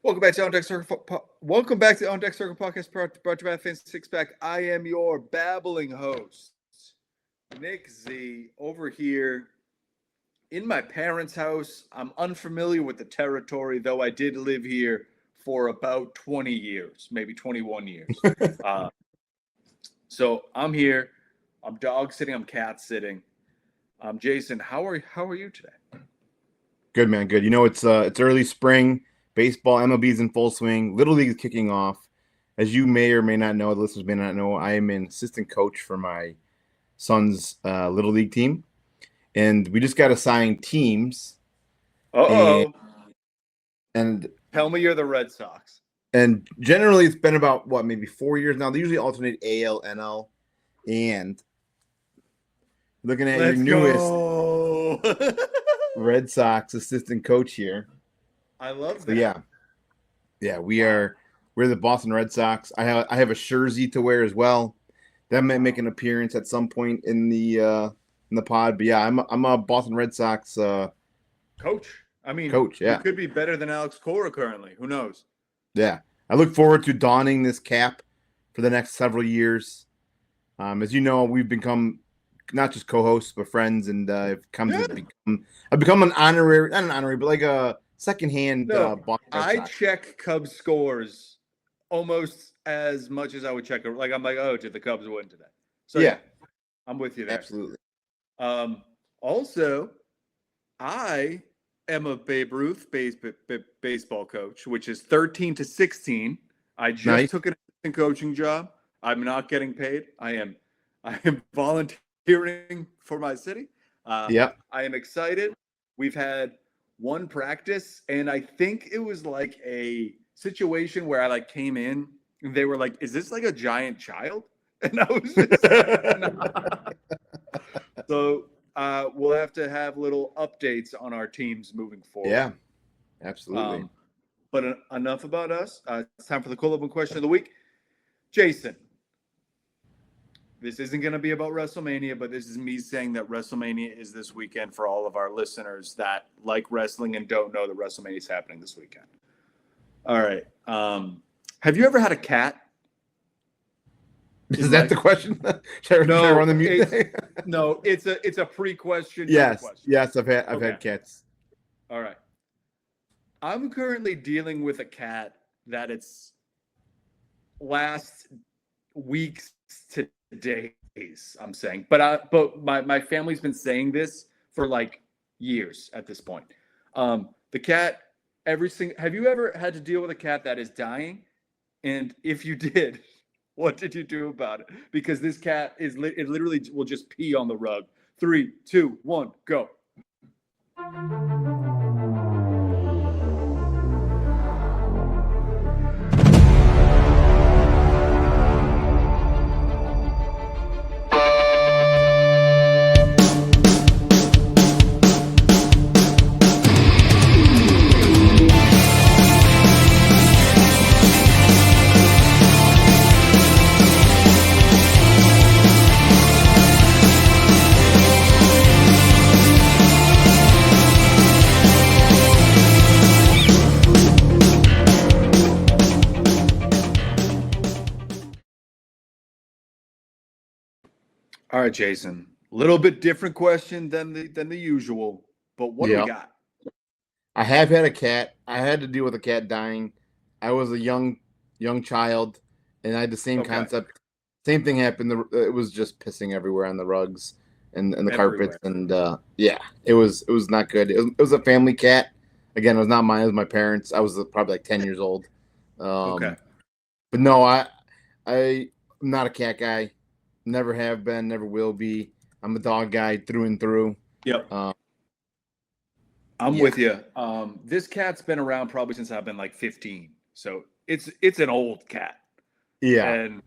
Welcome back to On Deck Circle. Welcome back to On Deck Circle podcast brought to you by Fantasy Six Pack. I am your babbling host, Nick Z, over here in my parents' house. I'm unfamiliar with the territory, though I did live here for about 20 years, maybe 21 years. So I'm here. I'm dog sitting. I'm cat sitting. Jason, how are you today? Good, man. Good. You know, it's early spring. Baseball, MLB's in full swing. Little League is kicking off. As you may or may not know, the listeners may not know, I am an assistant coach for my son's Little League team. And we just got assigned teams. Uh-oh. And tell me you're the Red Sox. And generally it's been about, maybe 4 years now. They usually alternate AL, NL, and looking at your newest Red Sox assistant coach here. I love that. Yeah, we're the Boston Red Sox. I have a jersey to wear as well. That might make an appearance at some point in the pod. But yeah, I'm a Boston Red Sox coach. I mean, coach. Yeah, you could be better than Alex Cora currently. Who knows? Yeah, I look forward to donning this cap for the next several years. As you know, we've become not just co-hosts but friends, and I've become an honorary, not an honorary, but like a secondhand. I check Cubs scores almost as much as I would check. Like I'm like, oh, did the Cubs win today? So yeah, I'm with you there. Absolutely. Also, I am a Babe Ruth baseball coach, which is 13 to 16. I just took an assistant coaching job. I'm not getting paid. I am volunteering for my city. I am excited. We've had one practice, and I think it was like a situation where I came in and they were like, is this like a giant child? And I was just like, so we'll have to have little updates on our teams moving forward. Yeah, absolutely. But enough about us. It's time for the cold open question of the week. Jason, this isn't going to be about WrestleMania, but this is me saying that WrestleMania is this weekend for all of our listeners that like wrestling and don't know that WrestleMania is happening this weekend. All right. Have you ever had a cat? Is that the question? Should I run the mute? No, it's a pre-question. Yes, I've had cats. All right. I'm currently dealing with a cat that it's last weeks to days, I'm saying, but my family's been saying this for like years at this point. The cat, have you ever had to deal with a cat that is dying? And if you did, what did you do about it? Because this cat it literally will just pee on the rug. 3, 2, 1, go. All right, Jason. A little bit different question than the usual, but what do we got? I have had a cat. I had to deal with a cat dying. I was a young child, and I had the same concept. Same thing happened. It was just pissing everywhere on the rugs and the carpets, and it was not good. It was a family cat. Again, it was not mine. It was my parents. I was probably like 10 years old. But no, I'm not a cat guy. Never have been, never will be. I'm a dog guy through and through. Yep. I'm with you. This cat's been around probably since I've been like 15. So it's an old cat. Yeah. And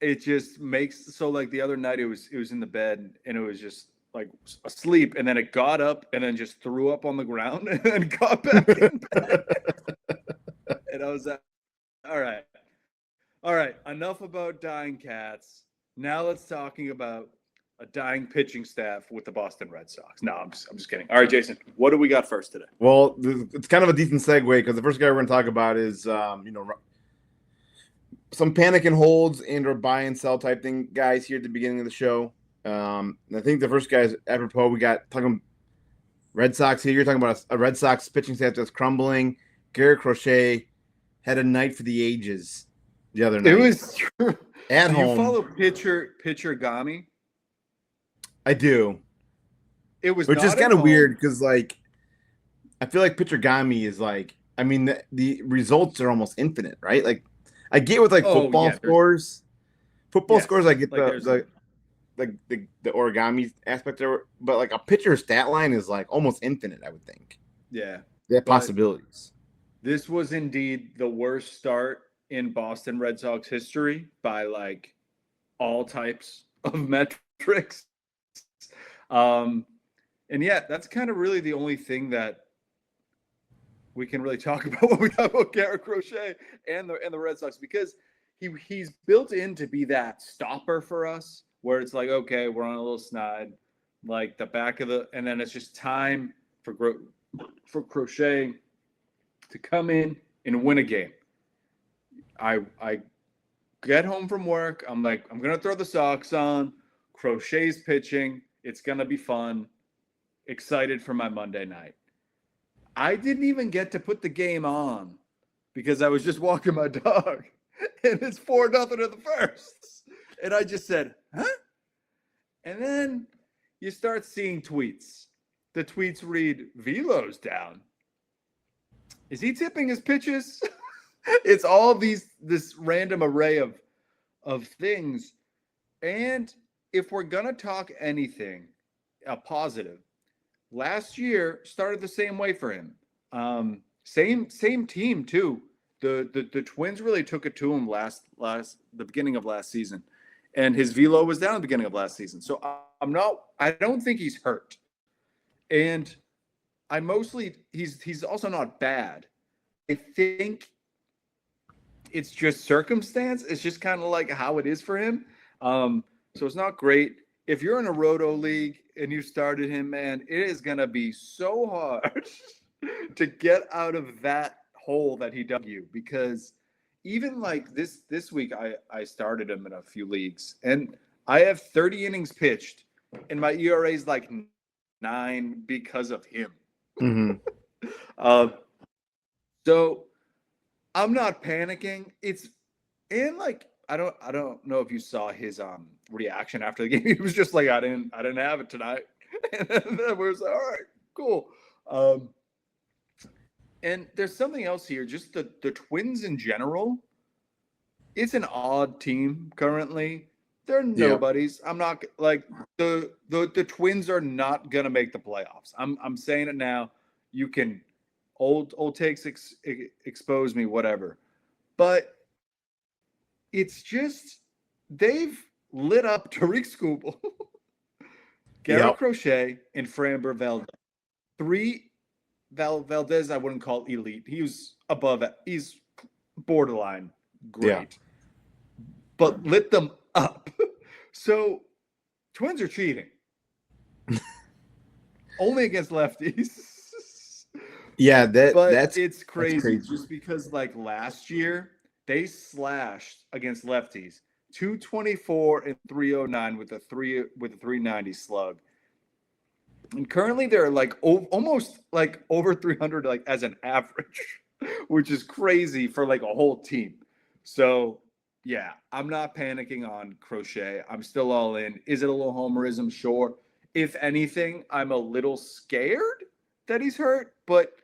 it just makes like the other night it was in the bed and it was just like asleep, and then it got up and then just threw up on the ground and then got back in bed. And I was like, all right. Enough about dying cats. Now let's talking about a dying pitching staff with the Boston Red Sox. No, I'm just kidding. All right, Jason, what do we got first today? Well, it's kind of a decent segue because the first guy we're going to talk about is, some panic and holds and or buy and sell type thing guys here at the beginning of the show. I think the first guy is apropos. We got talking Red Sox here. You're talking about a Red Sox pitching staff that's crumbling. Garrett Crochet had a night for the ages the other night. It was at home. You follow pitcher Gami? I do. It was, which is kind of weird because, like, I feel like pitcher Gami is like, I mean, the results are almost infinite, right? Like, I get with football scores. Football scores, I get the origami aspect of it, but like a pitcher's stat line is like almost infinite, I would think. Yeah. They have possibilities. This was indeed the worst start in Boston Red Sox history by like all types of metrics. And yeah, that's kind of really the only thing that we can really talk about when we talk about Garrett Crochet and the Red Sox, because he's built in to be that stopper for us, where it's like, okay, we're on a little snide, like the back of and then it's just time for Crochet to come in and win a game. I get home from work, I'm like, I'm gonna throw the socks on. Crochet's pitching. It's gonna be fun. Excited for my Monday night. I didn't even get to put the game on because I was just walking my dog, and it's 4-0 in the first. And I just said, huh? And then you start seeing tweets. The tweets read, Velo's down. Is he tipping his pitches? It's all this random array of things. And if we're going to talk anything, a positive, last year started the same way for him. Same team too. The Twins really took it to him the beginning of last season, and his velo was down at the beginning of last season. So I don't think he's hurt, and he's also not bad. I think it's just circumstance. It's just kind of like how it is for him. So it's not great. If you're in a roto league and you started him, man, it is going to be so hard to get out of that hole that he dug you, because even like this week, I started him in a few leagues and I have 30 innings pitched and my ERA is like 9 because of him. Mm-hmm. So I'm not panicking. I don't know if you saw his reaction after the game. He was just like, I didn't have it tonight. And then we was like, all right, cool. And there's something else here. Just the Twins in general. It's an odd team currently. They're nobodies. I'm not like the Twins are not gonna make the playoffs. I'm saying it now. You can old takes expose me, whatever. But it's just they've lit up Tariq Skubal, Garrett Crochet, and Framber Valdez. 3 Valdez I wouldn't call elite. He was above it. He's borderline great. But lit them up. So Twins are cheating. Only against lefties. Yeah, it's crazy. That's crazy. Just because like last year they slashed against lefties 224 and 309 with a 390 slug. And currently they're like almost like over 300 like as an average, which is crazy for like a whole team. So yeah, I'm not panicking on Crochet. I'm still all in. Is it a little homerism? Sure. If anything, I'm a little scared that he's hurt, but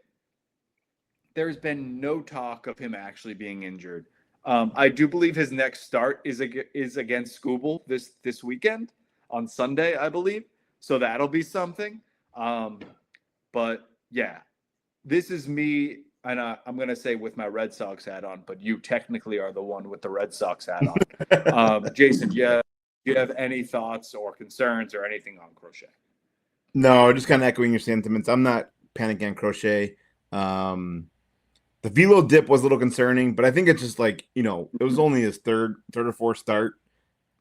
there's been no talk of him actually being injured. I do believe his next start is against Skubal this weekend on Sunday, I believe. So that'll be something. But yeah, this is me. And I'm going to say with my Red Sox hat on, but you technically are the one with the Red Sox hat on. Jason, do you have any thoughts or concerns or anything on Crochet? No, just kind of echoing your sentiments. I'm not panicking on Crochet. The velo dip was a little concerning, but I think it's just like, it was only his third or fourth start.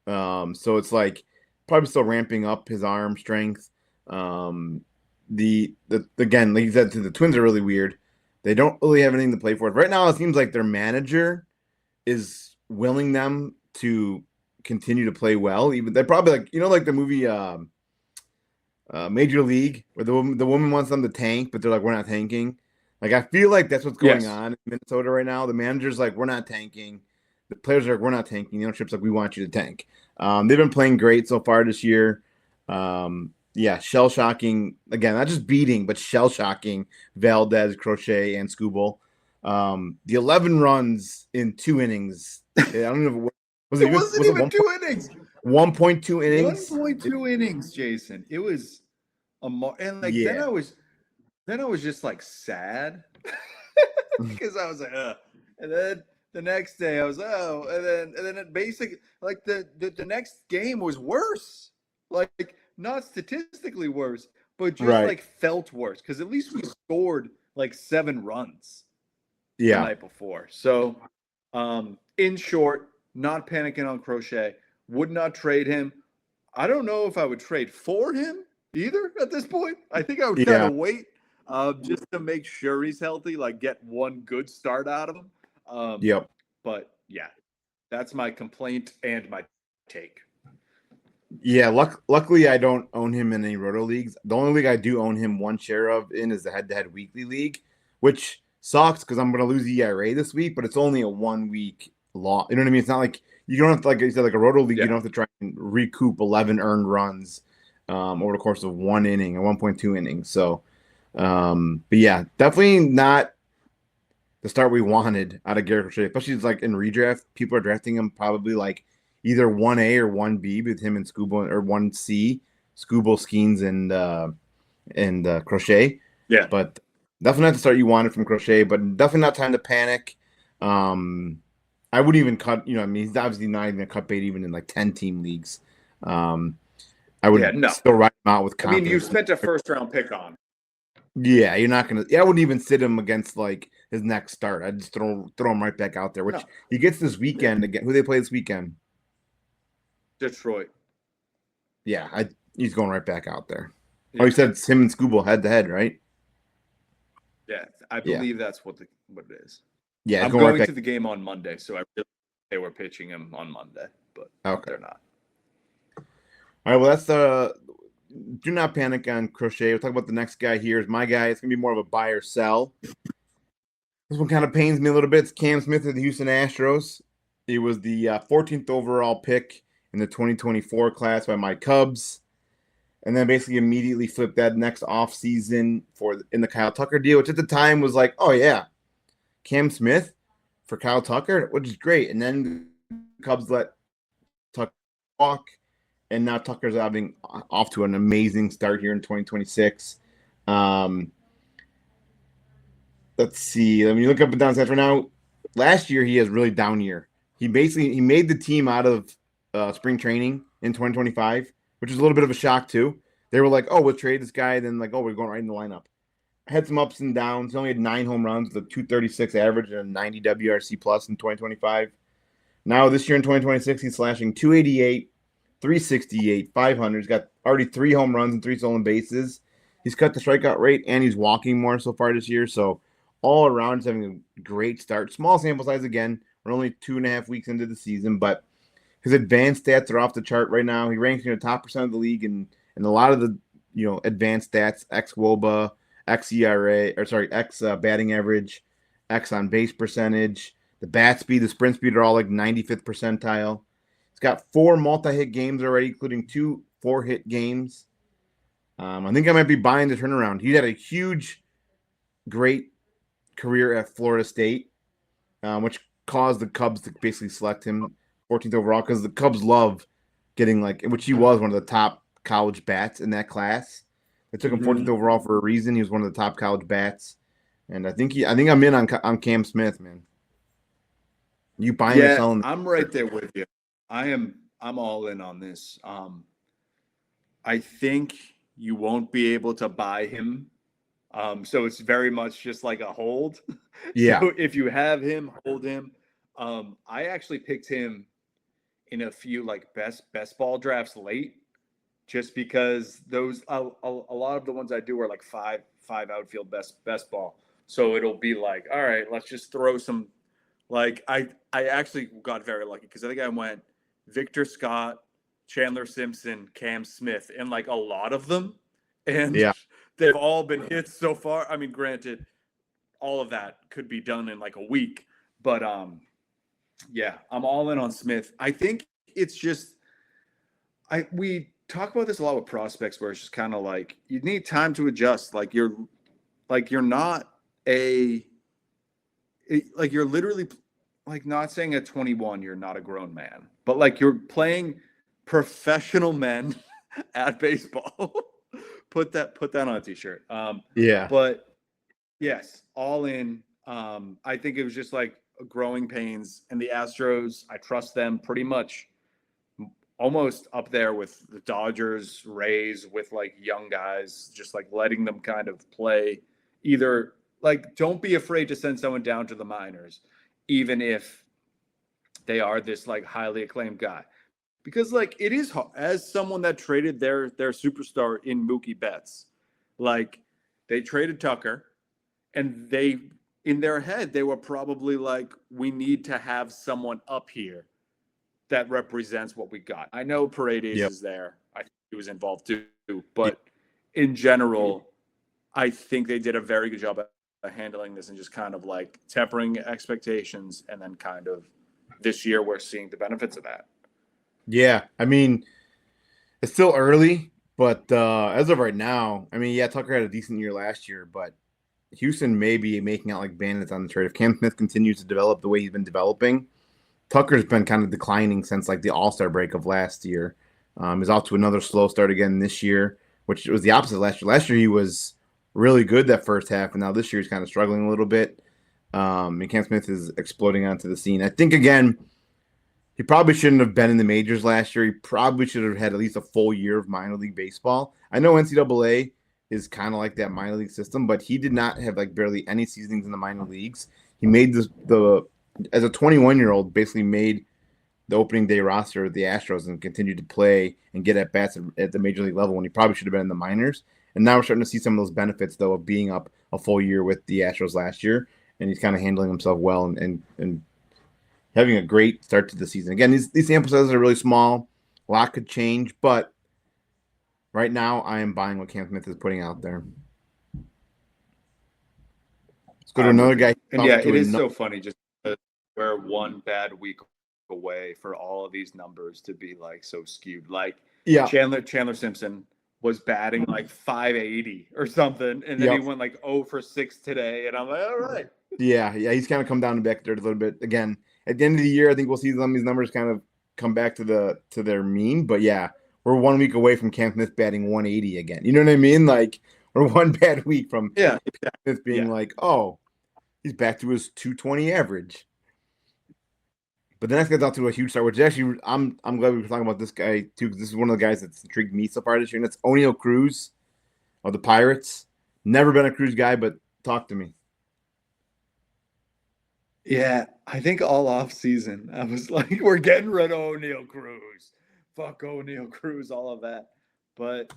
So it's like, probably still ramping up his arm strength. The again, like you said, the Twins are really weird. They don't really have anything to play for. Right now, it seems like their manager is willing them to continue to play well. Even they're probably like, like the movie Major League, where the woman wants them to tank, but they're like, we're not tanking. Like, I feel like that's what's going on in Minnesota right now. The manager's like, we're not tanking. The players are like, we're not tanking. The ownership's like, we want you to tank. They've been playing great so far this year. Shell shocking again, not just beating, but shell shocking Valdez, Crochet, and Skubal. The 11 runs in 2 innings. I don't know. It wasn't even 2 innings. 1.2 innings. 1.2 innings, Jason. It was and like then I was just like sad because I was like, and then the next day I was and then it basically like the next game was worse, like not statistically worse, but just like felt worse because at least we scored like 7 runs the night before. So, in short, not panicking on Crochet. Would not trade him. I don't know if I would trade for him either at this point. I think I would kind of wait just to make sure he's healthy, like get one good start out of him. But yeah, that's my complaint and my take. Yeah, luckily I don't own him in any roto leagues. The only league I do own him one share of in is the head-to-head weekly league, which sucks because I'm going to lose ERA this week, but it's only a 1 week long. You know what I mean? It's not like you don't have to, like you said, like a roto league, you don't have to try and recoup 11 earned runs over the course of 1 inning or 1.2 innings. So, but yeah, definitely not the start we wanted out of Garrett Crochet, especially like in redraft. People are drafting him probably like either 1A or 1B with him and Skubal, or 1C, Skubal, Skeens, and Crochet. Yeah. But definitely not the start you wanted from Crochet, but definitely not time to panic. I wouldn't even cut, he's obviously not even a cut bait even in like 10-team leagues. I would still write him out with confidence. I mean, you spent a first-round pick on. Yeah, you're not going to – I wouldn't even sit him against like his next start. I'd just throw him right back out there, which he gets this weekend again. Who they play this weekend? Detroit. Yeah, he's going right back out there. Yeah. Oh, you said it's him and Skubal head-to-head, right? Yeah, I believe that's what it is. Yeah, I'm going to the game on Monday, so they were pitching him on Monday, but they're not. All right, well, that's do not panic on Crochet. We'll talk about the next guy here. Is my guy. It's going to be more of a buy or sell. This one kind of pains me a little bit. It's Cam Smith of the Houston Astros. He was the 14th overall pick in the 2024 class by my Cubs, and then basically immediately flipped that next offseason in the Kyle Tucker deal, which at the time was like, oh, yeah, Cam Smith for Kyle Tucker, which is great. And then the Cubs let Tucker walk, and now Tucker's having off to an amazing start here in 2026. Let's see. Let me look up and down stats right now. Last year, he has really down year. He made the team out of spring training in 2025, which is a little bit of a shock too. They were like, oh, we'll trade this guy. Then like, oh, we're going right in the lineup. Had some ups and downs. He only had 9 home runs with a 236 average and a 90 WRC plus in 2025. Now this year in 2026, he's slashing 288, 368, 500. He's got already 3 home runs and 3 stolen bases. He's cut the strikeout rate and he's walking more so far this year. So all around, he's having a great start. Small sample size again. We're only 2.5 weeks into the season, but his advanced stats are off the chart right now. He ranks in the top % of the league in a lot of the advanced stats, xWOBA, xERA, x batting average, x on base percentage. The bat speed, the sprint speed are all like 95th percentile. He's got 4 multi-hit games already, including 2 4-hit games. I think I might be buying the turnaround. He had a huge, great career at Florida State, which caused the Cubs to basically select him 14th overall because the Cubs love getting which he was one of the top college bats in that class. They took him 14th overall for a reason. He was one of the top college bats, and I think I'm in on Cam Smith, man. You buying or selling? I'm right there with you. I'm all in on this. I think you won't be able to buy him. So it's very much just like a hold. Yeah. So if you have him, hold him. I actually picked him in a few like best ball drafts late. just because those a lot of the ones I do are like five outfield best ball. So it'll be like, all right, let's just throw some. Like I actually got very lucky because I think I went Victor Scott, Chandler Simpson, Cam Smith, and like a lot of them, and Yeah. they've all been hits so far. I mean, granted, all of that could be done in like a week, but yeah, I'm all in on Smith. I think it's just we talk about this a lot with prospects where it's just kind of like you need time to adjust. Like you're not like you're literally like not saying at 21 you're not a grown man, but like you're playing professional men at baseball. put that on a t-shirt. Yeah. But yes, all in. I think it was just like growing pains, and the Astros, I trust them pretty much almost up there with the Dodgers, Rays, with like young guys, just like letting them kind of play. Either like don't be afraid to send someone down to the minors, even if they are this like highly acclaimed guy. Because like it is, as someone that traded their superstar in Mookie Betts, like they traded Tucker, and they in their head they were probably like, we need to have someone up here that represents what we got. I know Paredes Yep. is there. I think he was involved too, but in general, I think they did a very good job at handling this and just kind of like tempering expectations, and then kind of this year we're seeing the benefits of that. Yeah. I mean, it's still early, but as of right now, I mean, yeah, Tucker had a decent year last year, but Houston may be making out like bandits on the trade. If Cam Smith continues to develop the way he's been developing, Tucker's been kind of declining since like the All-Star break of last year. He's off to another slow start again this year, which was the opposite last year. Last year he was really good that first half, and now this year he's kind of struggling a little bit. And Cam Smith is exploding onto the scene. I think, again, he probably shouldn't have been in the majors last year. He probably should have had at least a full year of minor league baseball. I know NCAA is kind of like that minor league system, but he did not have like barely any seasons in the minor leagues. He made the as a 21-year-old, basically made the opening day roster of the Astros and continued to play and get at bats at the major league level when he probably should have been in the minors. And now we're starting to see some of those benefits, though, of being up a full year with the Astros last year. And he's kind of handling himself well and having a great start to the season. Again, these sample sizes are really small. A lot could change, but right now I am buying what Cam Smith is putting out there. Let's go to another guy. And yeah, it is so funny just we're one bad week away for all of these numbers to be like so skewed. Like Chandler Simpson was batting like 580 or something, and then he went like 0 for 6 today, and I'm like, all right. Yeah, he's kind of come down to back there a little bit. Again, at the end of the year, I think we'll see some of these numbers kind of come back to their mean. But yeah, we're 1 week away from Cam Smith batting 180 again. You know what I mean? Like we're one bad week from Cam Smith being like, oh, he's back to his 220 average. But the next guy's out to a huge start, which actually I'm glad we were talking about this guy too, because this is one of the guys that's intrigued me so far this year, and that's Oneil Cruz of the Pirates. Never been a Cruz guy, but talk to me. Yeah, I think all off season I was like, we're getting rid of Oneil Cruz. Fuck Oneil Cruz, all of that. But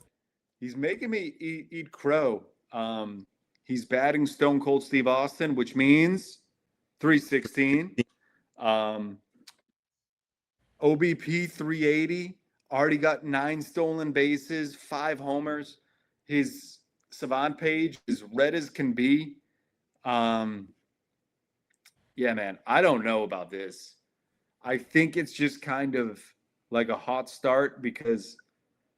he's making me eat crow. He's batting Stone Cold Steve Austin, which means 316. OBP 380. Already got 9 stolen bases, 5 homers. His Savant page is red as can be. Yeah, man, I don't know about this. I think it's just kind of like a hot start because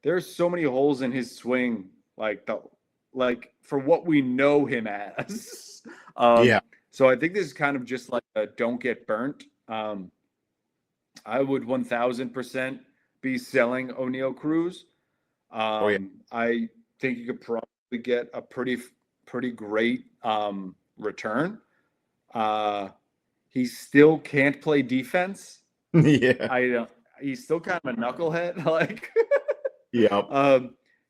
there's so many holes in his swing, like for what we know him as. So I think this is kind of just like a don't get burnt. I would 1000% be selling Oneil Cruz. I think you could probably get a pretty great return. He still can't play defense. Yeah. He's still kind of a knucklehead. Like, yeah.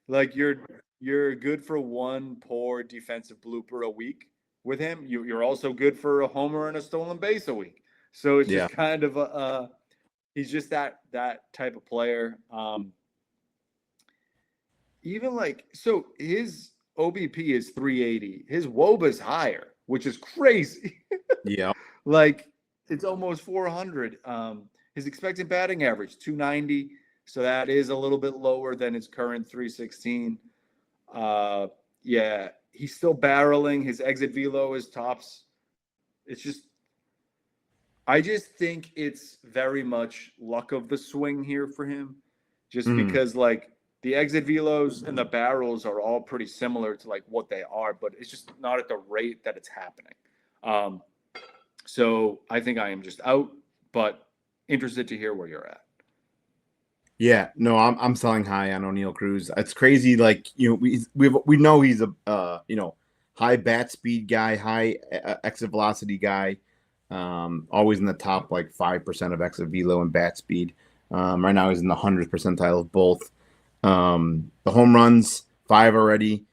Like you're good for one poor defensive blooper a week with him. You're also good for a homer and a stolen base a week. So it's just kind of he's just that type of player. even like, so his OBP is 380. His WOBA is higher, which is crazy. Yeah. Like it's almost 400. His expected batting average 290, so that is a little bit lower than his current 316. Yeah, he's still barreling. His exit velo is tops. It's just, I just think it's very much luck of the swing here for him, just because like the exit velos and the barrels are all pretty similar to like what they are, but it's just not at the rate that it's happening. So I think I am just out, but interested to hear where you're at. Yeah, no, I'm selling high on Oneil Cruz. It's crazy, like we know he's a high bat speed guy, high exit velocity guy, always in the top like 5% of exit velo and bat speed. Right now he's in the 100th percentile of both. The home runs 5 already.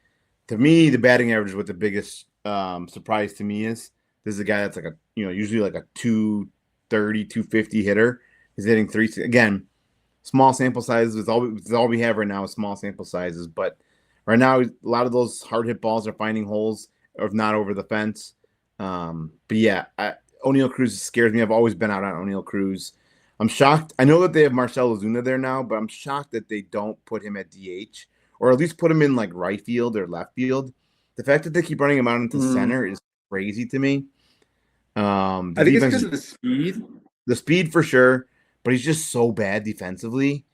To me, the batting average is what the biggest surprise to me is. This is a guy that's like usually like a 230, 250 hitter. He's hitting 3 again. Small sample sizes is all we have right now is small sample sizes. But right now, a lot of those hard hit balls are finding holes, if not over the fence. But yeah, Oneil Cruz scares me. I've always been out on Oneil Cruz. I'm shocked. I know that they have Marcell Ozuna there now, but I'm shocked that they don't put him at DH or at least put him in like right field or left field. The fact that they keep running him out into center is crazy to me. I think it's because of the speed. The speed for sure. But he's just so bad defensively.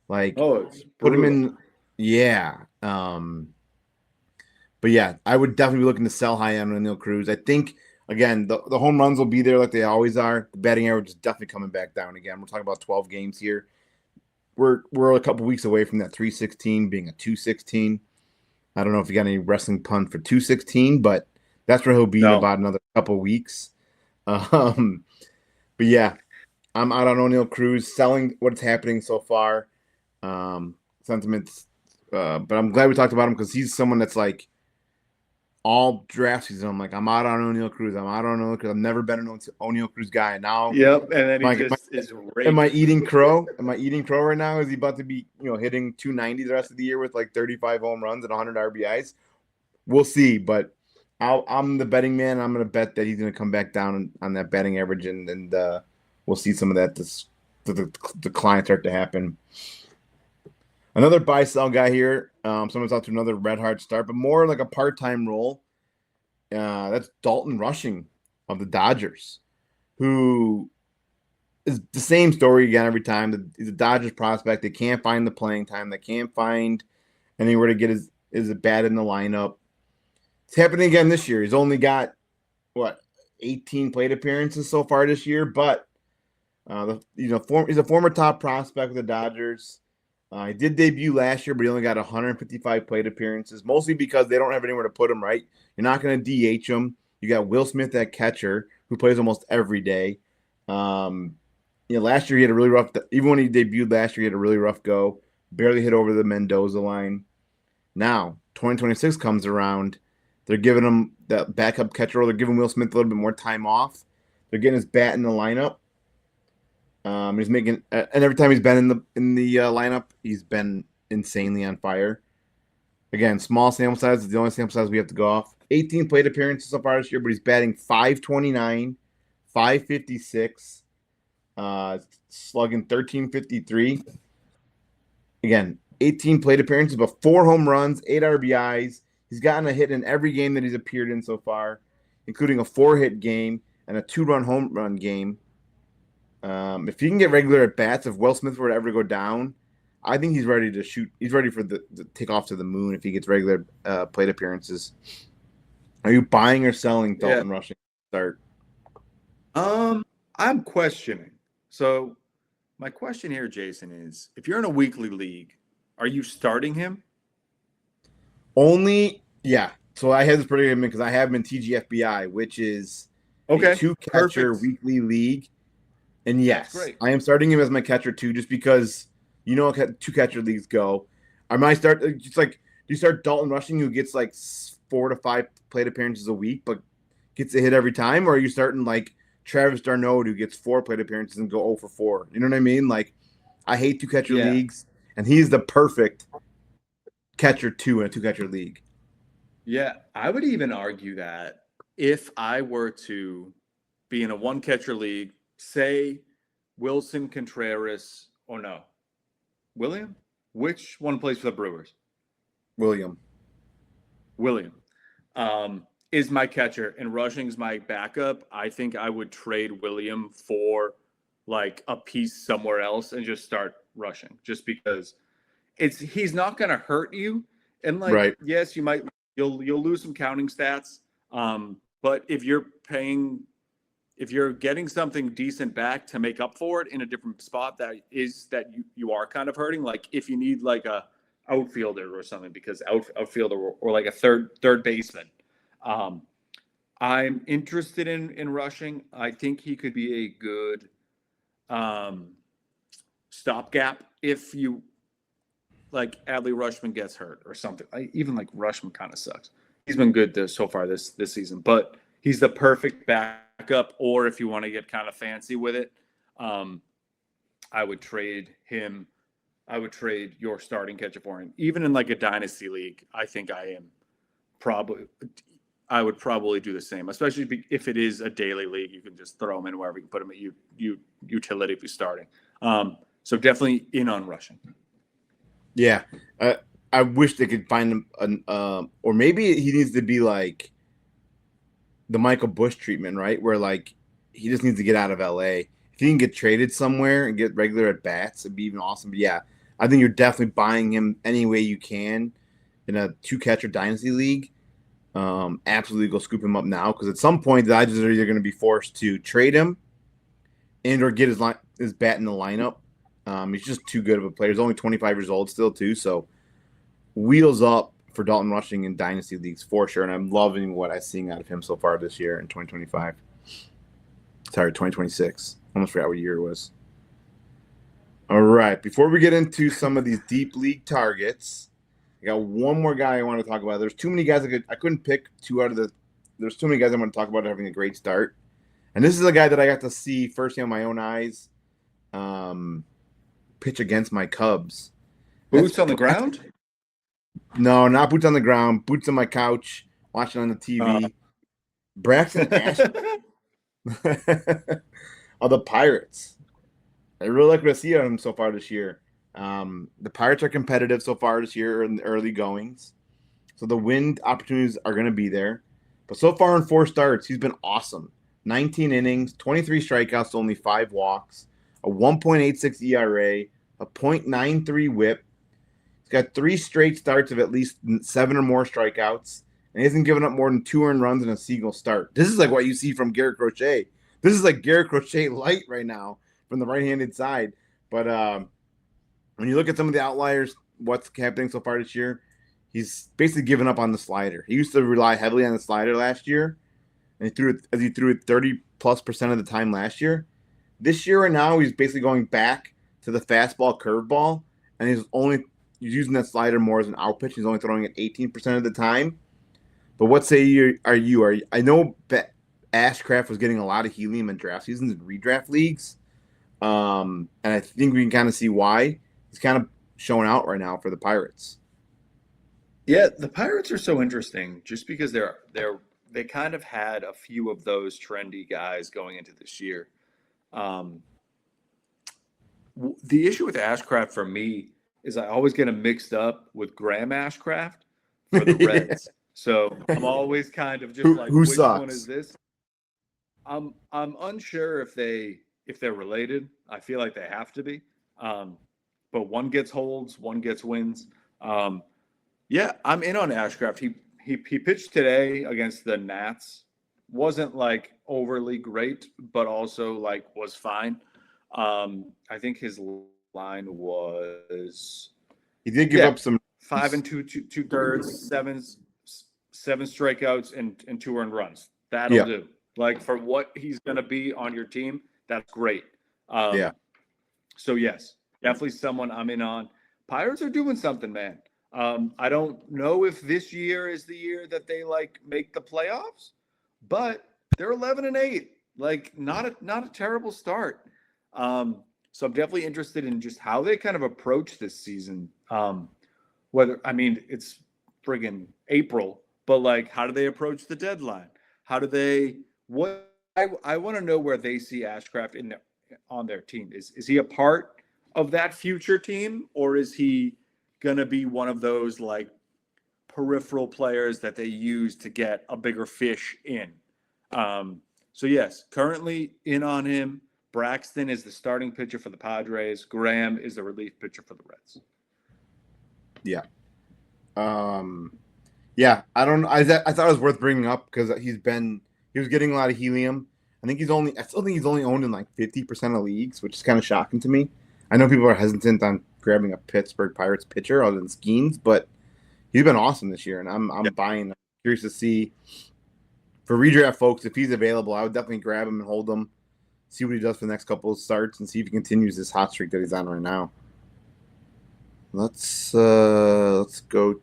Like, it's put him in. Yeah. But yeah, I would definitely be looking to sell high on Oneil Cruz. I think, again, the home runs will be there like they always are. The batting average is definitely coming back down again. We're talking about 12 games here. We're a couple weeks away from that 316 being a 216. I don't know if you got any wrestling pun for 216, but that's where he'll be in about another couple weeks. But yeah. I'm out on Oneil Cruz, selling what's happening so far. Sentiments. But I'm glad we talked about him because he's someone that's like all draft season. I'm like, I'm out on Oneil Cruz. I'm out on Oneil Cruz. I've never been an Oneil Cruz guy. Now, yep. And then he is am I eating crow? Am I eating crow right now? Is he about to be, hitting 290 the rest of the year with like 35 home runs and 100 RBIs? We'll see. But I'm the betting man. I'm going to bet that he's going to come back down on that batting average and we'll see some of that the decline start to happen. Another buy-sell guy here. Someone's out to another red hard start, but more like a part-time role. That's Dalton Rushing of the Dodgers, who is the same story again every time. He's a Dodgers prospect. They can't find the playing time. They can't find anywhere to get his bat in the lineup. It's happening again this year. He's only got, 18 plate appearances so far this year, but he's a former top prospect with the Dodgers. He did debut last year, but he only got 155 plate appearances, mostly because they don't have anywhere to put him, right? You're not going to DH him. You got Will Smith at catcher, who plays almost every day. Last year he had a really rough – even when he debuted last year, he had a really rough go. Barely hit over the Mendoza line. Now, 2026 comes around. They're giving him that backup catcher role. They're giving Will Smith a little bit more time off. They're getting his bat in the lineup. He's making, and every time he's been in the lineup, he's been insanely on fire. Again, small sample size is the only sample size we have to go off. 18 plate appearances so far this year, but he's batting .529, .556, slugging .1353. Again, 18 plate appearances, but 4 home runs, 8 RBIs. He's gotten a hit in every game that he's appeared in so far, including a 4-hit game and a 2-run home run game. If he can get regular at bats, if Will Smith were to ever go down, I think he's ready to shoot. He's ready for the take off to the moon if he gets regular plate appearances. Are you buying or selling Dalton Rushing start? I'm questioning. So my question here, Jason, is if you're in a weekly league, are you starting him? Yeah. So I have this predicament because I have him in TGFBI, which is a 2-catcher weekly league. And yes, I am starting him as my catcher too, just because 2-catcher leagues go. I might start just like, do you start Dalton Rushing, who gets like 4 to 5 plate appearances a week, but gets a hit every time, or are you starting like Travis d'Arnaud, who gets 4 plate appearances and go 0 for 4? You know what I mean? Like, I hate 2-catcher leagues, and he's the perfect catcher 2 in a 2-catcher league. Yeah, I would even argue that if I were to be in a 1-catcher league, say Wilson Contreras, or no, William? Which one plays for the Brewers? William. Is my catcher and Rushing's my backup. I think I would trade William for like a piece somewhere else and just start Rushing, just because he's not going to hurt you. And like, right. Yes, you'll lose some counting stats. But if you're getting something decent back to make up for it in a different spot that you are kind of hurting, like if you need like a outfielder or something, because outfielder or like a third baseman. I'm interested in Rushing. I think he could be a good stopgap if you like Adley Rutschman gets hurt or something. Even like Rutschman kind of sucks. He's been good so far this season, but he's the perfect backup. Or if you want to get kind of fancy with it, I would trade him. I would trade your starting catcher for him. Even in like a dynasty league, I think I would probably do the same, especially if it is a daily league. You can just throw him in wherever you can put him at utility if he's starting. So definitely in on Rushing. Yeah. I wish they could find him or maybe he needs to be like the Michael Bush treatment, right? Where like he just needs to get out of LA. If he can get traded somewhere and get regular at bats, it'd be even awesome. But yeah, I think you're definitely buying him any way you can in a 2-catcher dynasty league. Absolutely go scoop him up now, because at some point the Dodgers are either going to be forced to trade him and or get his bat in the lineup. He's just too good of a player. He's only 25 years old still too, so wheels up for Dalton Rushing in dynasty leagues for sure. And I'm loving what I'm seeing out of him so far this year in 2025. Sorry, 2026. Almost forgot what year it was. All right, before we get into some of these deep league targets, I got one more guy I want to talk about. There's too many guys I couldn't pick two out of the. There's too many guys I want to talk about having a great start, and this is a guy that I got to see firsthand with my own eyes, pitch against my Cubs. Boots on the ground? No, not boots on the ground. Boots on my couch, watching on the TV. Braxton of the Pirates. I really like what I see on him so far this year. The Pirates are competitive so far this year in the early goings. So the win opportunities are going to be there. But so far in 4 starts, he's been awesome. 19 innings, 23 strikeouts, only 5 walks, a 1.86 ERA, a .93 whip. He's got 3 straight starts of at least 7 or more strikeouts, and he hasn't given up more than 2 earned runs in a single start. This is like what you see from Garrett Crochet. This is like Garrett Crochet light right now from the right-handed side. But when you look at some of the outliers, what's happening so far this year, he's basically given up on the slider. He used to rely heavily on the slider last year, and he threw it 30+% of the time last year. This year right now, he's basically going back to the fastball curveball, and he's using that slider more as an out pitch. He's only throwing it 18% of the time. But what say you? I know Ashcraft was getting a lot of helium in draft seasons and redraft leagues, and I think we can kind of see why he's kind of showing out right now for the Pirates. Yeah, the Pirates are so interesting just because they kind of had a few of those trendy guys going into this year. The issue with Ashcraft for me is I always get him mixed up with Graham Ashcraft for the Reds. So I'm always kind of just like, which sucks? one is this? I'm unsure if they're related. I feel like they have to be. But one gets holds, one gets wins. Yeah, I'm in on Ashcraft. He pitched today against the Nats. Wasn't like overly great, but also like was fine. I think his line was he did give up some 5 2/3, seven strikeouts and 2 earned runs. That'll do. Like for what he's gonna be on your team, that's great. So yes, definitely someone I'm in on. Pirates are doing something, man. I don't know if this year is the year that they like make the playoffs, but they're 11-8. Like not a terrible start. So I'm definitely interested in just how they kind of approach this season. It's friggin' April, but like, how do they approach the deadline? How do they, what, I want to know where they see Ashcraft on their team. Is he a part of that future team, or is he going to be one of those like peripheral players that they use to get a bigger fish in? So yes, currently in on him. Braxton is the starting pitcher for the Padres. Graham is the relief pitcher for the Reds. Yeah. Yeah, I don't know. I thought it was worth bringing up because he was getting a lot of helium. I still think he's only owned in like 50% of leagues, which is kind of shocking to me. I know people are hesitant on grabbing a Pittsburgh Pirates pitcher other than Skeens, but he's been awesome this year, and I'm buying. I'm curious to see for redraft folks if he's available. I would definitely grab him and hold him, see what he does for the next couple of starts, and see if he continues this hot streak that he's on right now. Let's go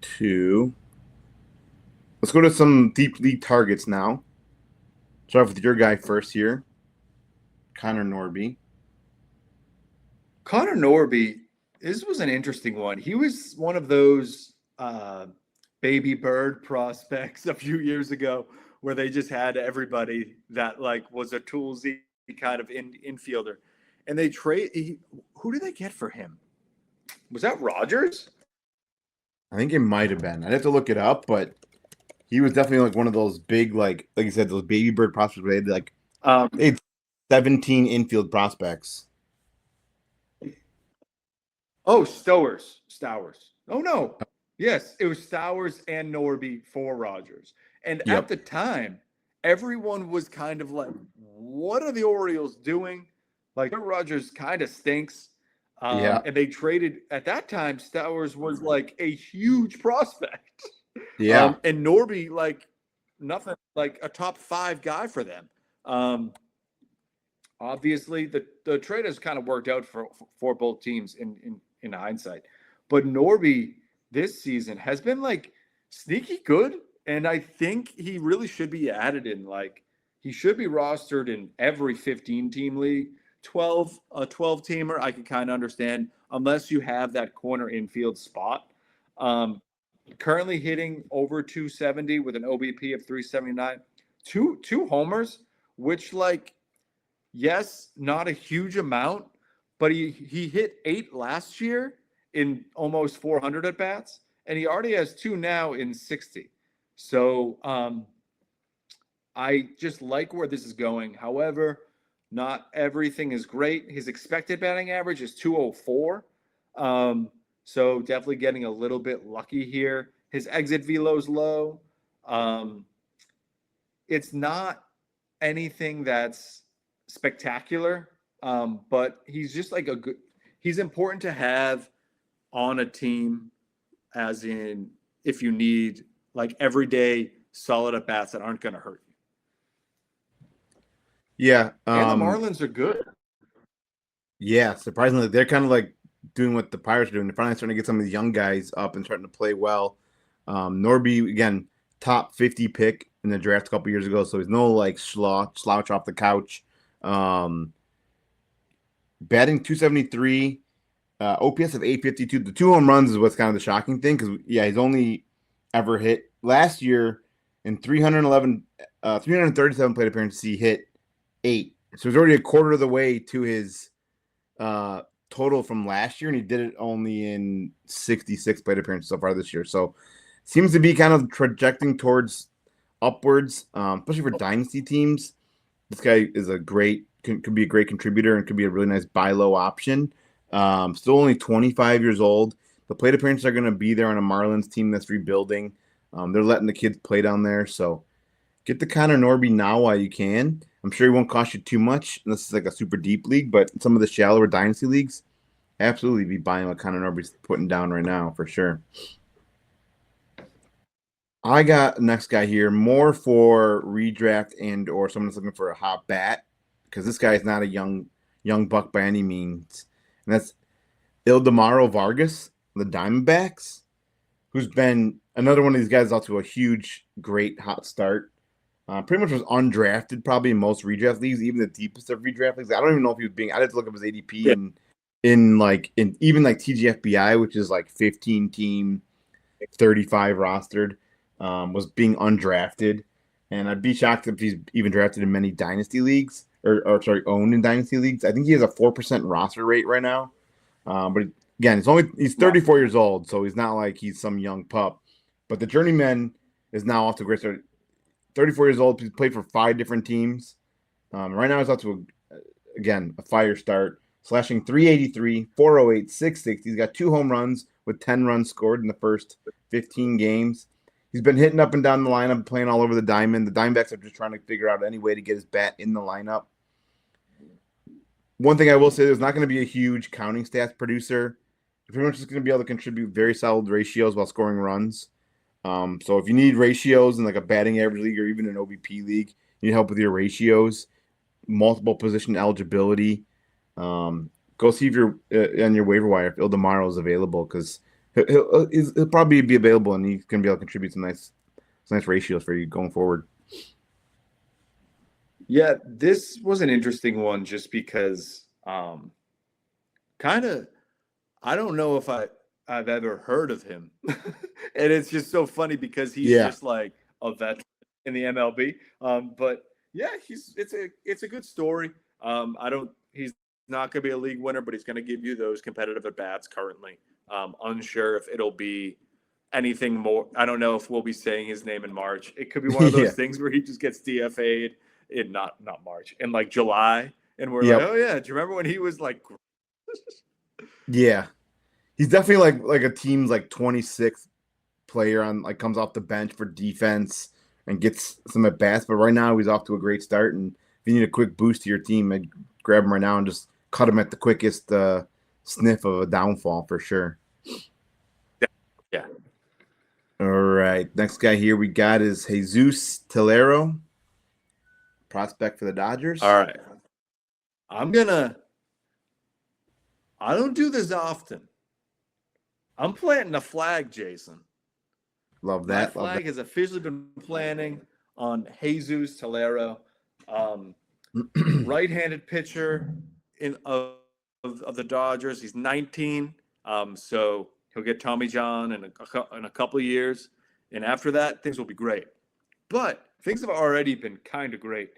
to some deep league targets now. Start off with your guy first here, Connor Norby. Connor Norby, this was an interesting one. He was one of those baby bird prospects a few years ago where they just had everybody that like was a toolsy kind of infielder. And they who did they get for him? Was that Rogers? I think it might have been. I'd have to look it up, but he was definitely like one of those big, like you said, those baby bird prospects where they had 17 infield prospects. Oh, Stowers. Oh, no. Yes, it was Stowers and Norby for Rogers. And at the time, everyone was kind of like, what are the Orioles doing? Like, Rogers kind of stinks. And they traded, at that time, Stowers was like a huge prospect. Yeah. And Norby, like, nothing, like a top 5 guy for them. Obviously, the trade has kind of worked out for both teams in hindsight. But Norby this season has been like sneaky good. And I think he really should be added in. Like, he should be rostered in every 15-team league. 12-teamer, I can kind of understand, unless you have that corner infield spot. Currently hitting over 270 with an OBP of 379. Two homers, which, like, yes, not a huge amount, but he hit 8 last year in almost 400 at bats, and he already has 2 now in 60. So I just like where this is going. However, not everything is great. His expected batting average is 204. So definitely getting a little bit lucky here. His exit velo is low. It's not anything that's spectacular, but he's just like he's important to have on a team, as in if you need like everyday solid at bats that aren't going to hurt you. Yeah. And the Marlins are good. Yeah, surprisingly, they're kind of like doing what the Pirates are doing. They're finally starting to get some of these young guys up and starting to play well. Norby, again, top 50 pick in the draft a couple years ago, so he's no like slouch off the couch. Batting 273, OPS of 852. The 2 home runs is what's kind of the shocking thing because, he's only ever hit last year in 337 plate appearances. He hit 8. So he's already a quarter of the way to his total from last year, and he did it only in 66 plate appearances so far this year. So seems to be kind of trajecting towards upwards, especially for dynasty teams. This guy is could be a great contributor and could be a really nice buy low option. Still only 25 years old. The plate appearances are going to be there on a Marlins team that's rebuilding. They're letting the kids play down there. So get the Connor Norby now while you can. I'm sure he won't cost you too much unless it's like a super deep league, but some of the shallower dynasty leagues, absolutely be buying what Connor Norby's putting down right now for sure. I got the next guy here, more for redraft and or someone that's looking for a hot bat, because this guy is not a young buck by any means. And that's Ildemaro Vargas, the Diamondbacks, who's been another one of these guys out to a huge, great hot start. Pretty much was undrafted probably in most redraft leagues, even the deepest of redraft leagues. I don't even know if he was being – I had to look up his ADP in even like TGFBI, which is like 15-team 35 rostered, was being undrafted. And I'd be shocked if he's even drafted in many dynasty leagues or owned in dynasty leagues. I think he has a 4% roster rate right now. But again, he's 34 years old, so he's not like he's some young pup. But the journeyman is now off to a great start. 34 years old. He's played for 5 different teams. Right now he's off to a fire start, slashing 383, 408, 660. He's got 2 home runs with 10 runs scored in the first 15 games. He's been hitting up and down the lineup, playing all over the diamond. The Diamondbacks are just trying to figure out any way to get his bat in the lineup. One thing I will say, there's not going to be a huge counting stats producer. Pretty much just going to be able to contribute very solid ratios while scoring runs. So if you need ratios in like a batting average league or even an OBP league, you need help with your ratios, multiple position eligibility, go see if you're on your waiver wire if Ildemaro is available, because he'll probably be available and he's going to be able to contribute some nice ratios for you going forward. Yeah, this was an interesting one just because I don't know if I've ever heard of him. And it's just so funny because he's just like a veteran in the MLB. But yeah, it's a good story. He's not going to be a league winner, but he's going to give you those competitive at bats currently. Unsure if it'll be anything more. I don't know if we'll be saying his name in March. It could be one of those things where he just gets DFA'd in not March, in like July, and we're like, oh yeah, do you remember when he was like? Yeah, he's definitely like a team's like 26th player on, like, comes off the bench for defense and gets some at bats. But right now he's off to a great start, and if you need a quick boost to your team, I'd grab him right now and just cut him at the quickest sniff of a downfall for sure. Yeah. All right, next guy here we got is Jesus Tillero, prospect for the Dodgers. All right. I don't do this often. I'm planting a flag, Jason. Love that. My flag has officially been planting on Jesus Tillero, right-handed pitcher of the Dodgers. He's 19, so he'll get Tommy John in a couple of years, and after that, things will be great. But things have already been kind of great.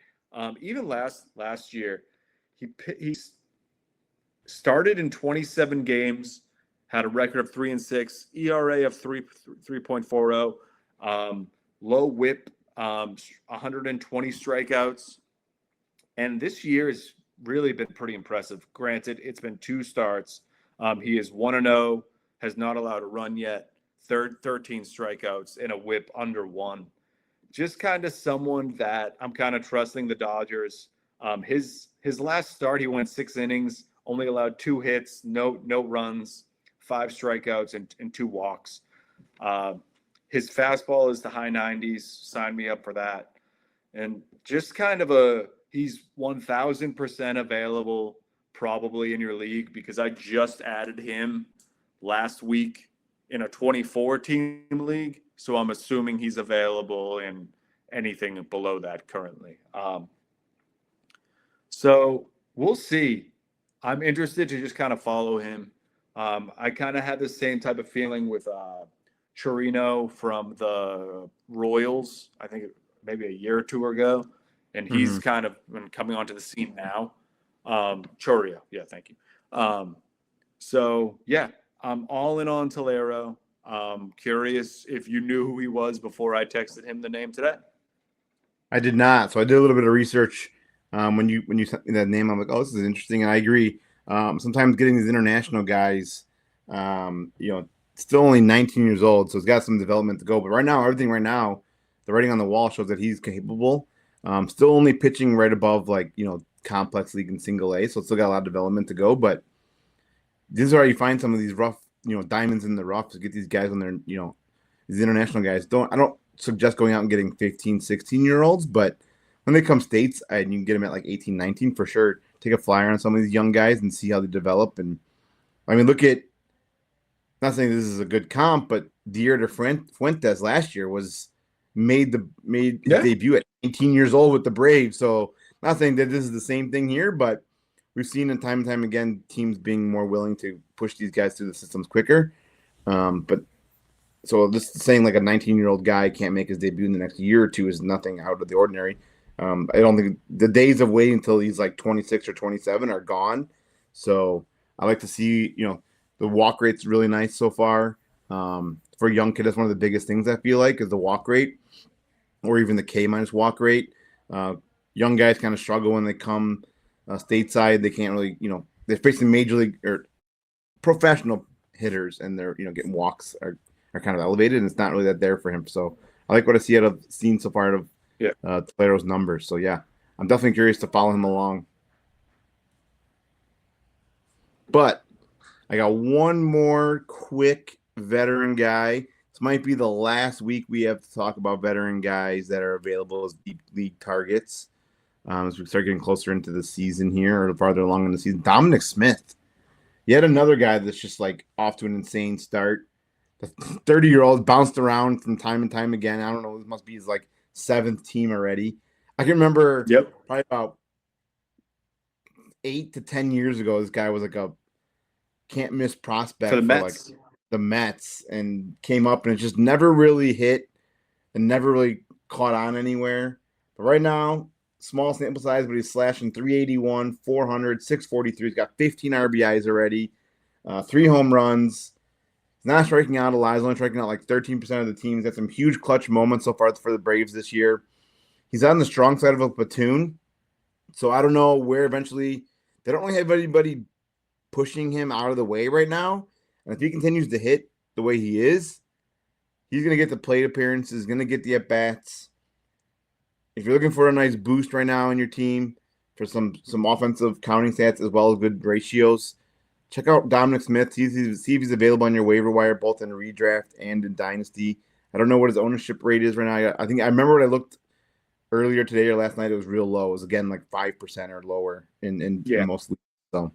Even last year, he started in 27 games, had a record of 3-6, ERA of 3.40, low WHIP, 120 strikeouts, and this year has really been pretty impressive. Granted, it's been 2 starts. He is 1-0, has not allowed a run yet, 13 strikeouts, and a WHIP under 1. Just kind of someone that I'm kind of trusting the Dodgers. His last start, he went 6 innings, only allowed 2 hits, no runs, 5 strikeouts, and 2 walks. His fastball is the high 90s. Sign me up for that. And just kind of he's 1,000% available probably in your league, because I just added him last week in a 24-team league. So I'm assuming he's available in anything below that currently. So we'll see. I'm interested to just kind of follow him. I kind of had the same type of feeling with Chirino from the Royals, I think maybe a year or 2 ago. And he's kind of been coming onto the scene now. Choreo. Yeah, thank you. So, yeah, I'm all in on Tillero. Curious if you knew who he was before I texted him the name today. I did not. So I did a little bit of research. When you sent me that name, I'm like, oh, this is interesting. And I agree. Sometimes getting these international guys, still only 19 years old, so he's got some development to go. But everything right now, the writing on the wall shows that he's capable. Still only pitching right above, complex league and single A, so it's still got a lot of development to go. But this is where you find some of these rough, diamonds in the rough to get these guys on their, these international guys. I don't suggest going out and getting 15, 16-year-olds, but when they come states, and you can get them at 18, 19 for sure. Take a flyer on some of these young guys and see how they develop. And look at, not saying this is a good comp, but Dier de Fuentes last year made his debut at 18 years old with the Braves. So not saying that this is the same thing here, but we've seen it time and time again, teams being more willing to push these guys through the systems quicker. But So this saying like a 19-year-old guy can't make his debut in the next year or two is nothing out of the ordinary. I don't think the days of waiting until he's like 26 or 27 are gone. So I like to see, the walk rate's really nice so far. For a young kid, that's one of the biggest things I feel like is the walk rate, or even the K minus walk rate. Young guys kind of struggle when they come stateside. They can't really, they're facing major league or professional hitters, and they're getting walks are kind of elevated, and it's not really that there for him. So I like what I see seen so far out of Tillero's numbers. So yeah, I'm definitely curious to follow him along. But I got one more quick veteran guy. This might be the last week we have to talk about veteran guys that are available as deep league targets as we start getting closer into the season here, or farther along in the season. Dominic Smith, yet another guy that's just like off to an insane start. The 30-year-old bounced around from time and time again. I don't know. This must be his like 7th team already. I can remember probably about 8 to 10 years ago, this guy was like a can't miss prospect for the Mets. Like the Mets, and came up and it just never really hit and never really caught on anywhere. But right now, small sample size, but he's slashing 381, 400, 643. He's got 15 RBIs already, 3 home runs. He's not striking out a lot. He's only striking out like 13% of the teams. Got some huge clutch moments so far for the Braves this year. He's on the strong side of a platoon. So I don't know where eventually they don't really have anybody pushing him out of the way right now. And if he continues to hit the way he is, he's going to get the plate appearances, going to get the at-bats. If you're looking for a nice boost right now in your team for some offensive counting stats as well as good ratios, check out Dominic Smith. See if he's available on your waiver wire, both in redraft and in Dynasty. I don't know what his ownership rate is right now. I think I remember when I looked earlier today or last night, it was real low. It was, again, like 5% or lower in most leagues. So,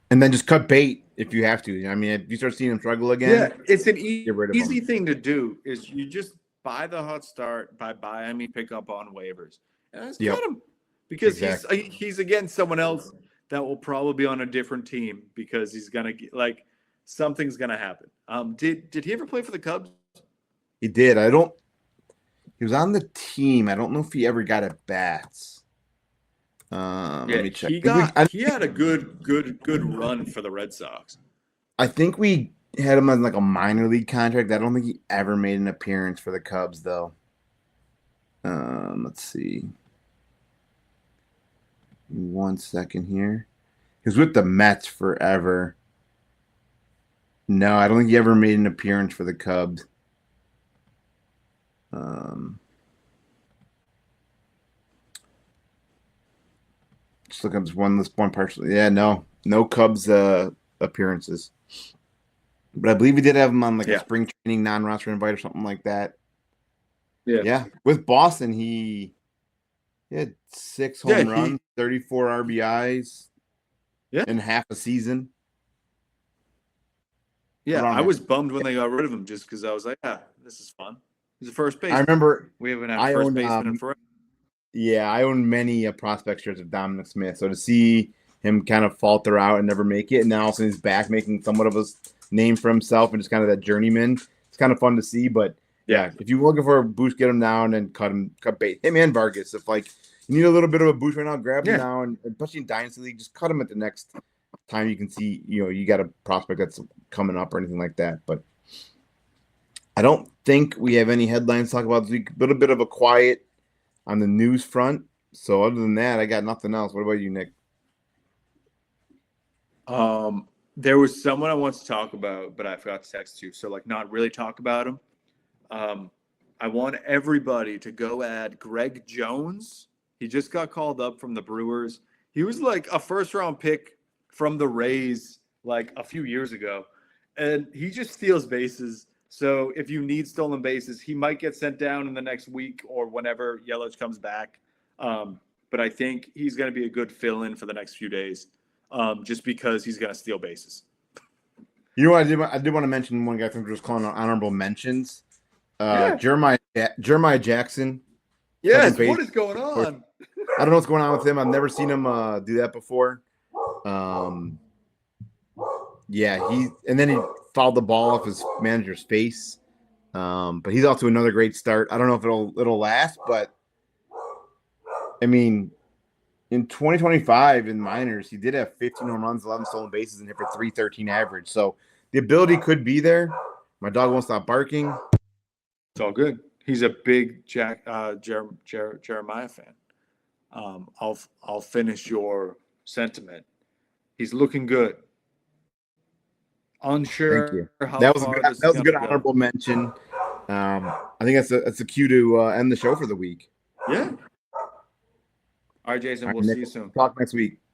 and then just cut bait if you have to. I mean, if you start seeing him struggle again, it's an easy thing to do. Is you just buy the hot start, pick up on waivers, and just cut him because he's again someone else that will probably be on a different team because he's gonna get like something's gonna happen. Did he ever play for the Cubs? He did. He was on the team. I don't know if he ever got at bats. Let me check. He had a good run for the Red Sox. I think we had him on like a minor league contract. I don't think he ever made an appearance for the Cubs though. Let's see. 1 second here. He was with the Mets forever. No, I don't think he ever made an appearance for the Cubs. Just look up this one partially. Yeah, no Cubs appearances. But I believe he did have him on like a spring training non-roster invite or something like that. Yeah. With Boston, he had 6 home runs, 34 RBIs in half a season. Yeah, I was bummed when they got rid of him just because I was like, this is fun. He's a first baseman. I remember we haven't had first baseman in forever. Yeah, I own many prospect shirts of Dominic Smith. So to see him kind of falter out and never make it, and now also he's back making somewhat of a name for himself and just kind of that journeyman, it's kind of fun to see. But if you're looking for a boost, get him now and then cut bait. Him and Vargas. If like you need a little bit of a boost right now, grab him now, and especially in Dynasty League, just cut him at the next time you can see, you got a prospect that's coming up or anything like that. But I don't think we have any headlines to talk about this week. A little bit of a quiet on the news front. So other than that, I got nothing else. What about you, Nick? There was someone I want to talk about, but I forgot to text you. So like not really talk about him. I want everybody to go add Greg Jones. He just got called up from the Brewers. He was like a first-round pick from the Rays like a few years ago, and he just steals bases. So if you need stolen bases, he might get sent down in the next week or whenever Yelich comes back. But I think he's going to be a good fill-in for the next few days, just because he's going to steal bases. You know what I did want to mention one guy from just calling on honorable mentions. Jeremiah Jackson. Yes, what is going on? I don't know what's going on with him. I've never seen him do that before. He fouled the ball off his manager's face. But he's off to another great start. I don't know if it'll last, but I mean, in 2025 in minors, he did have 15 home runs, 11 stolen bases, and hit for 313 average. So the ability could be there. My dog won't stop barking. It's all good. He's a big Jeremiah fan. I'll finish your sentiment. He's looking good. Unsure. Thank you. How That was far that this was is a good gonna go. honorable mention. I think that's a cue to end the show for the week. Yeah. All right, Jason. All right, We'll Nick, see you soon. talk next week.